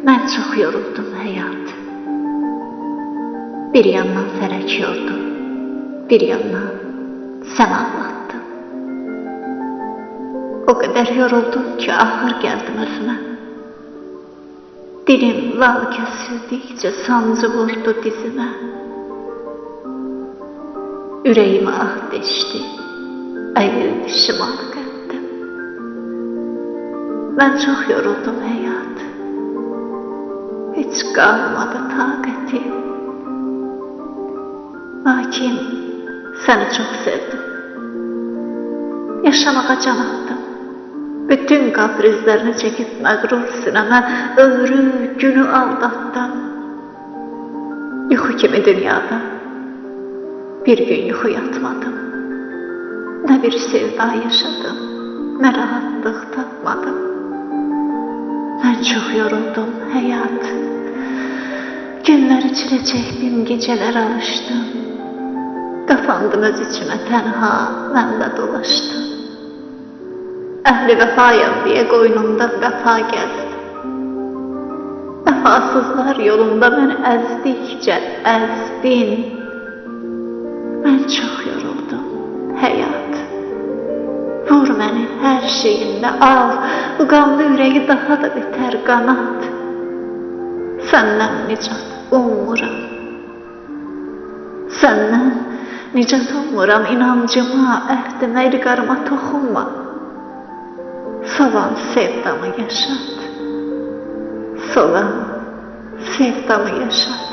Mən çox yoruldum həyat. Bir yandan fələk yordu, bir yandan sən ağlatdın. O qədər yoruldum ki, ağır gəldim özümə. Dilim lal kəsildikcə sancı vurdu dizimə. Ürəyimə ah deşdi, əyildi şimal qəddim. Mən çox yoruldum həyat. Heç qalmadı taqətim. Lakin səni çox sevdim. Yaşamağa can atdım. Bütün kaprizlərini çəkib məğrur sinəmə ömrü, günü aldatdım. Yuxu kimi dünyada bir gün yuxu yatmadım. Nə bir sevda yaşadım, nə rahatlıq tapmadım. Mən çox yoruldum həyat. Günləri çilə çəkdim, gecələr alışdım. Qapandım öz içimə tənha, mən də dolaşdım. Əhli vəfayam deyə qoynumda vəfa gəzdim. Vəfasızlar yolunda məni əzdikcə əzdin. Mən çox yoruldum həyat. Vur məni hər şeyində al, bu qanlı ürəyi daha da betər qanat. Səndən nicat umuram. Səndən nicat umuram, inancıma, əhdimə, ilqarıma toxunma. Solan sevdamı yaşat. Solan sevdamı yaşat.